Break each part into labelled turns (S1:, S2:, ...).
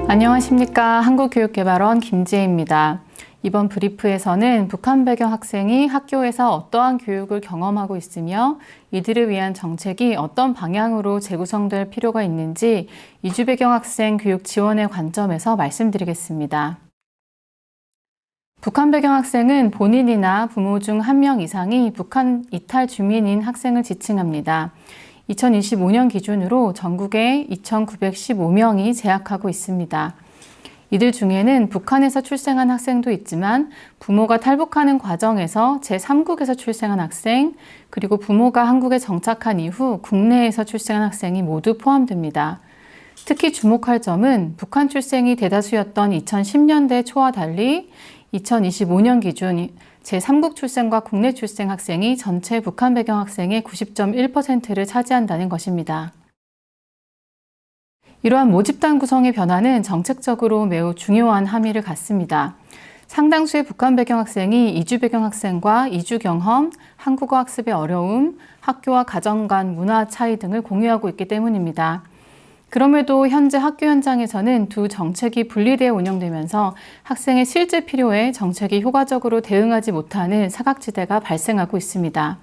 S1: 안녕하십니까. 한국교육개발원 김지혜입니다. 이번 브리프에서는 북한 배경 학생이 학교에서 어떠한 교육을 경험하고 있으며 이들을 위한 정책이 어떤 방향으로 재구성될 필요가 있는지 이주 배경 학생 교육 지원의 관점에서 말씀드리겠습니다. 북한 배경 학생은 본인이나 부모 중 한 명 이상이 북한 이탈 주민인 학생을 지칭합니다. 2025년 기준으로 전국에 2,915명이 재학하고 있습니다. 이들 중에는 북한에서 출생한 학생도 있지만 부모가 탈북하는 과정에서 제3국에서 출생한 학생, 그리고 부모가 한국에 정착한 이후 국내에서 출생한 학생이 모두 포함됩니다. 특히 주목할 점은 북한 출생이 대다수였던 2010년대 초와 달리 2025년 기준 제3국 출생과 국내 출생 학생이 전체 북한 배경 학생의 90.1%를 차지한다는 것입니다. 이러한 모집단 구성의 변화는 정책적으로 매우 중요한 함의를 갖습니다. 상당수의 북한 배경 학생이 이주 배경 학생과 이주 경험, 한국어 학습의 어려움, 학교와 가정 간 문화 차이 등을 공유하고 있기 때문입니다. 그럼에도 현재 학교 현장에서는 두 정책이 분리되어 운영되면서 학생의 실제 필요에 정책이 효과적으로 대응하지 못하는 사각지대가 발생하고 있습니다.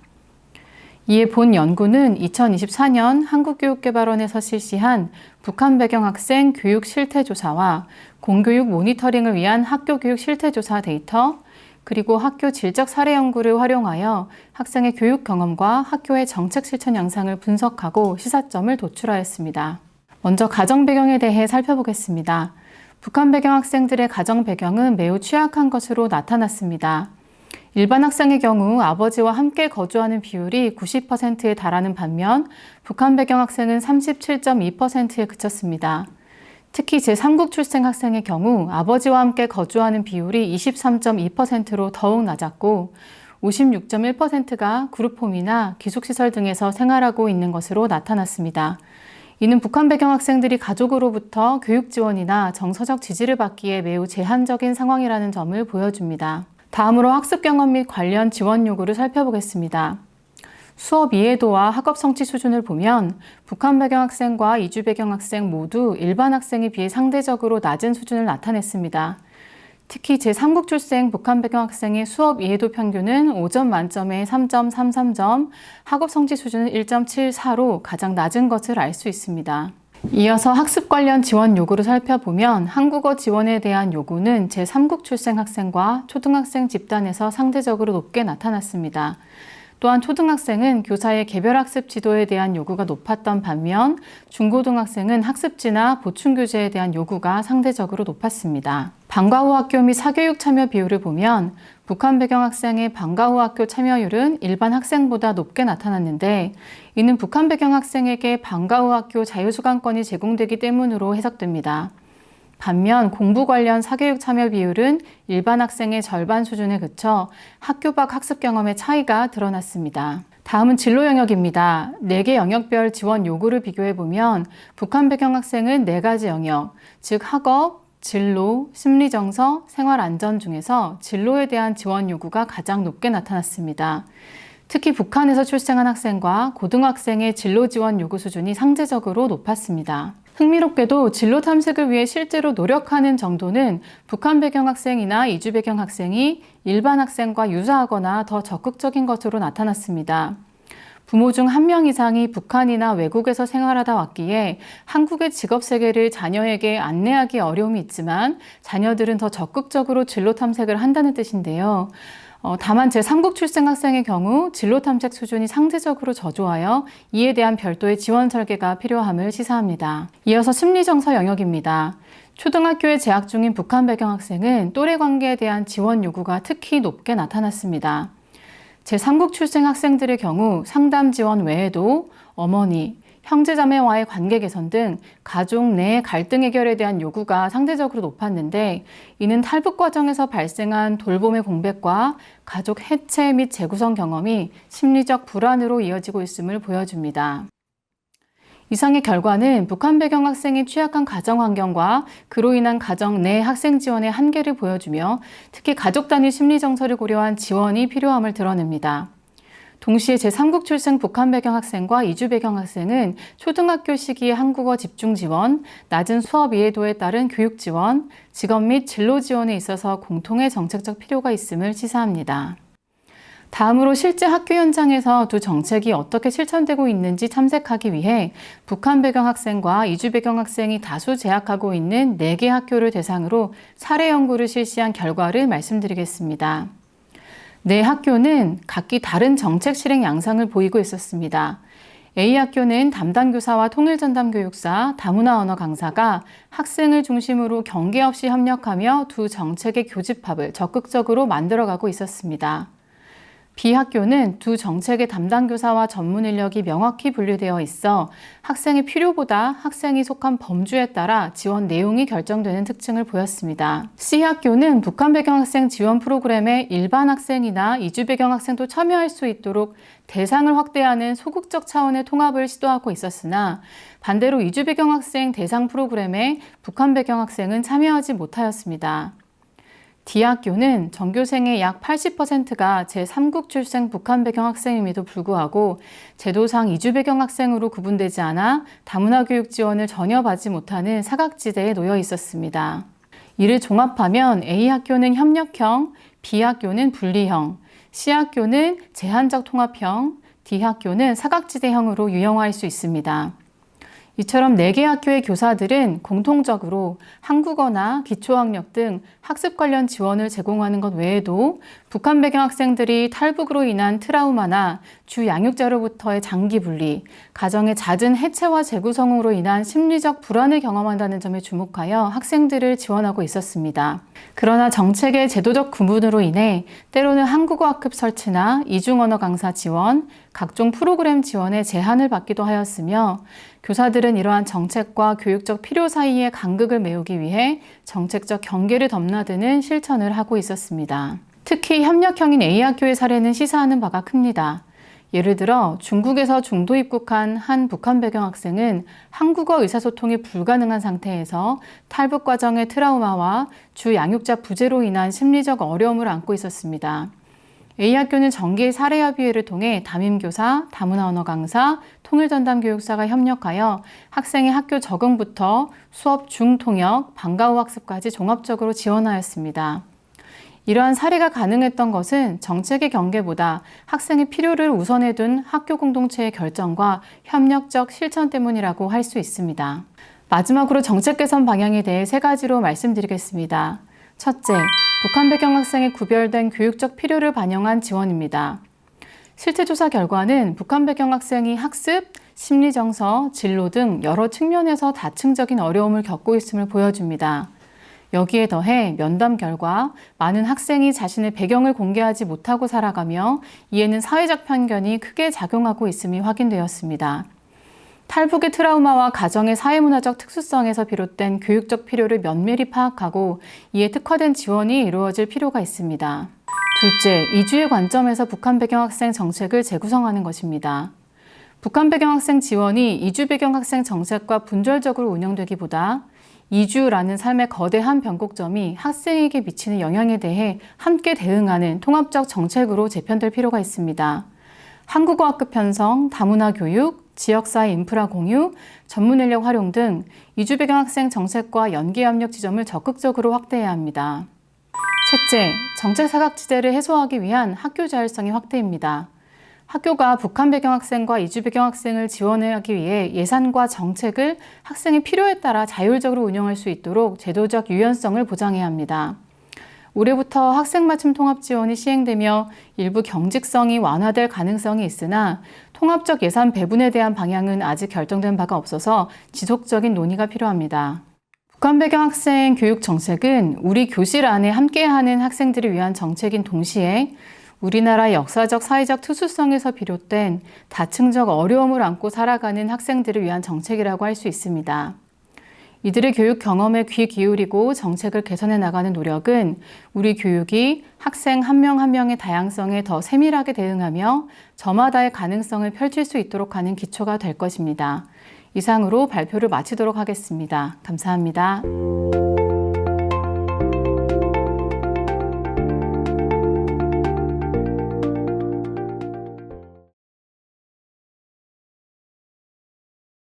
S1: 이에 본 연구는 2024년 한국교육개발원에서 실시한 북한 배경 학생 교육 실태조사와 공교육 모니터링을 위한 학교 교육 실태조사 데이터, 그리고 학교 질적 사례 연구를 활용하여 학생의 교육 경험과 학교의 정책 실천 양상을 분석하고 시사점을 도출하였습니다. 먼저 가정 배경에 대해 살펴보겠습니다. 북한 배경 학생들의 가정 배경은 매우 취약한 것으로 나타났습니다. 일반 학생의 경우 아버지와 함께 거주하는 비율이 90%에 달하는 반면 북한 배경 학생은 37.2%에 그쳤습니다. 특히 제3국 출생 학생의 경우 아버지와 함께 거주하는 비율이 23.2%로 더욱 낮았고 56.1%가 그룹홈이나 기숙시설 등에서 생활하고 있는 것으로 나타났습니다. 이는 북한 배경 학생들이 가족으로부터 교육 지원이나 정서적 지지를 받기에 매우 제한적인 상황이라는 점을 보여줍니다. 다음으로 학습 경험 및 관련 지원 요구를 살펴보겠습니다. 수업 이해도와 학업 성취 수준을 보면 북한 배경 학생과 이주 배경 학생 모두 일반 학생에 비해 상대적으로 낮은 수준을 나타냈습니다. 특히 제3국 출생 북한 배경 학생의 수업 이해도 평균은 5점 만점에 3.33점, 학업 성취 수준은 1.74로 가장 낮은 것을 알 수 있습니다. 이어서 학습 관련 지원 요구를 살펴보면 한국어 지원에 대한 요구는 제3국 출생 학생과 초등학생 집단에서 상대적으로 높게 나타났습니다. 또한 초등학생은 교사의 개별학습 지도에 대한 요구가 높았던 반면 중고등학생은 학습지나 보충교재에 대한 요구가 상대적으로 높았습니다. 방과 후 학교 및 사교육 참여 비율을 보면 북한 배경 학생의 방과 후 학교 참여율은 일반 학생보다 높게 나타났는데 이는 북한 배경 학생에게 방과 후 학교 자유수강권이 제공되기 때문으로 해석됩니다. 반면 공부 관련 사교육 참여 비율은 일반 학생의 절반 수준에 그쳐 학교 밖 학습 경험의 차이가 드러났습니다. 다음은 진로 영역입니다. 4개 영역별 지원 요구를 비교해보면 북한 배경 학생은 4가지 영역, 즉 학업, 진로, 심리정서, 생활안전 중에서 진로에 대한 지원 요구가 가장 높게 나타났습니다. 특히 북한에서 출생한 학생과 고등학생의 진로 지원 요구 수준이 상대적으로 높았습니다. 흥미롭게도 진로 탐색을 위해 실제로 노력하는 정도는 북한 배경 학생이나 이주 배경 학생이 일반 학생과 유사하거나 더 적극적인 것으로 나타났습니다. 부모 중 한 명 이상이 북한이나 외국에서 생활하다 왔기에 한국의 직업 세계를 자녀에게 안내하기 어려움이 있지만 자녀들은 더 적극적으로 진로 탐색을 한다는 뜻인데요. 다만 제3국 출생 학생의 경우 진로 탐색 수준이 상대적으로 저조하여 이에 대한 별도의 지원 설계가 필요함을 시사합니다. 이어서 심리정서 영역입니다. 초등학교에 재학 중인 북한 배경 학생은 또래 관계에 대한 지원 요구가 특히 높게 나타났습니다. 제3국 출생 학생들의 경우 상담 지원 외에도 어머니, 형제자매와의 관계 개선 등 가족 내 갈등 해결에 대한 요구가 상대적으로 높았는데 이는 탈북 과정에서 발생한 돌봄의 공백과 가족 해체 및 재구성 경험이 심리적 불안으로 이어지고 있음을 보여줍니다. 이상의 결과는 북한 배경 학생의 취약한 가정 환경과 그로 인한 가정 내 학생 지원의 한계를 보여주며 특히 가족 단위 심리 정서를 고려한 지원이 필요함을 드러냅니다. 동시에 제3국 출생 북한 배경 학생과 이주 배경 학생은 초등학교 시기의 한국어 집중 지원, 낮은 수업 이해도에 따른 교육 지원, 직업 및 진로 지원에 있어서 공통의 정책적 필요가 있음을 시사합니다. 다음으로 실제 학교 현장에서 두 정책이 어떻게 실천되고 있는지 탐색하기 위해 북한 배경 학생과 이주 배경 학생이 다수 재학하고 있는 4개 학교를 대상으로 사례 연구를 실시한 결과를 말씀드리겠습니다. 네 학교는 각기 다른 정책 실행 양상을 보이고 있었습니다. A학교는 담당 교사와 통일전담 교육사, 다문화 언어 강사가 학생을 중심으로 경계 없이 협력하며 두 정책의 교집합을 적극적으로 만들어가고 있었습니다. B학교는 두 정책의 담당 교사와 전문 인력이 명확히 분리되어 있어 학생의 필요보다 학생이 속한 범주에 따라 지원 내용이 결정되는 특징을 보였습니다. C학교는 북한 배경 학생 지원 프로그램에 일반 학생이나 이주 배경 학생도 참여할 수 있도록 대상을 확대하는 소극적 차원의 통합을 시도하고 있었으나 반대로 이주 배경 학생 대상 프로그램에 북한 배경 학생은 참여하지 못하였습니다. D학교는 전교생의 약 80%가 제3국 출생 북한 배경 학생임에도 불구하고 제도상 이주 배경 학생으로 구분되지 않아 다문화 교육 지원을 전혀 받지 못하는 사각지대에 놓여 있었습니다. 이를 종합하면 A학교는 협력형, B학교는 분리형, C학교는 제한적 통합형, D학교는 사각지대형으로 유형화할 수 있습니다. 이처럼 4개 학교의 교사들은 공통적으로 한국어나 기초학력 등 학습 관련 지원을 제공하는 것 외에도 북한 배경 학생들이 탈북으로 인한 트라우마나 주 양육자로부터의 장기 분리, 가정의 잦은 해체와 재구성으로 인한 심리적 불안을 경험한다는 점에 주목하여 학생들을 지원하고 있었습니다. 그러나 정책의 제도적 구분으로 인해 때로는 한국어 학급 설치나 이중언어 강사 지원, 각종 프로그램 지원에 제한을 받기도 하였으며 교사들은 이러한 정책과 교육적 필요 사이의 간극을 메우기 위해 정책적 경계를 넘나드는 실천을 하고 있었습니다. 특히 협력형인 A학교의 사례는 시사하는 바가 큽니다. 예를 들어 중국에서 중도 입국한 한 북한 배경 학생은 한국어 의사소통이 불가능한 상태에서 탈북 과정의 트라우마와 주 양육자 부재로 인한 심리적 어려움을 안고 있었습니다. A학교는 정기의 사례협의회를 통해 담임교사, 다문화 언어 강사, 통일전담 교육사가 협력하여 학생의 학교 적응부터 수업 중통역, 방과후 학습까지 종합적으로 지원하였습니다. 이러한 사례가 가능했던 것은 정책의 경계보다 학생의 필요를 우선해 둔 학교 공동체의 결정과 협력적 실천 때문이라고 할 수 있습니다. 마지막으로 정책 개선 방향에 대해 3가지로 말씀드리겠습니다. 첫째, 북한 배경 학생의 구별된 교육적 필요를 반영한 지원입니다. 실태조사 결과는 북한 배경 학생이 학습, 심리정서, 진로 등 여러 측면에서 다층적인 어려움을 겪고 있음을 보여줍니다. 여기에 더해 면담 결과 많은 학생이 자신의 배경을 공개하지 못하고 살아가며 이에는 사회적 편견이 크게 작용하고 있음이 확인되었습니다. 탈북의 트라우마와 가정의 사회문화적 특수성에서 비롯된 교육적 필요를 면밀히 파악하고 이에 특화된 지원이 이루어질 필요가 있습니다. 둘째, 이주의 관점에서 북한 배경 학생 정책을 재구성하는 것입니다. 북한 배경 학생 지원이 이주 배경 학생 정책과 분절적으로 운영되기보다 이주라는 삶의 거대한 변곡점이 학생에게 미치는 영향에 대해 함께 대응하는 통합적 정책으로 재편될 필요가 있습니다. 한국어 학급 편성, 다문화 교육, 지역사회 인프라 공유, 전문 인력 활용 등 이주 배경 학생 정책과 연계 협력 지점을 적극적으로 확대해야 합니다. 셋째, 정책 사각지대를 해소하기 위한 학교 자율성의 확대입니다. 학교가 북한 배경 학생과 이주 배경 학생을 지원하기 위해 예산과 정책을 학생의 필요에 따라 자율적으로 운영할 수 있도록 제도적 유연성을 보장해야 합니다. 올해부터 학생 맞춤 통합 지원이 시행되며 일부 경직성이 완화될 가능성이 있으나 통합적 예산 배분에 대한 방향은 아직 결정된 바가 없어서 지속적인 논의가 필요합니다. 북한 배경 학생 교육 정책은 우리 교실 안에 함께하는 학생들을 위한 정책인 동시에 우리나라의 역사적, 사회적 특수성에서 비롯된 다층적 어려움을 안고 살아가는 학생들을 위한 정책이라고 할 수 있습니다. 이들의 교육 경험에 귀 기울이고 정책을 개선해 나가는 노력은 우리 교육이 학생 한 명 한 명의 다양성에 더 세밀하게 대응하며 저마다의 가능성을 펼칠 수 있도록 하는 기초가 될 것입니다. 이상으로 발표를 마치도록 하겠습니다. 감사합니다.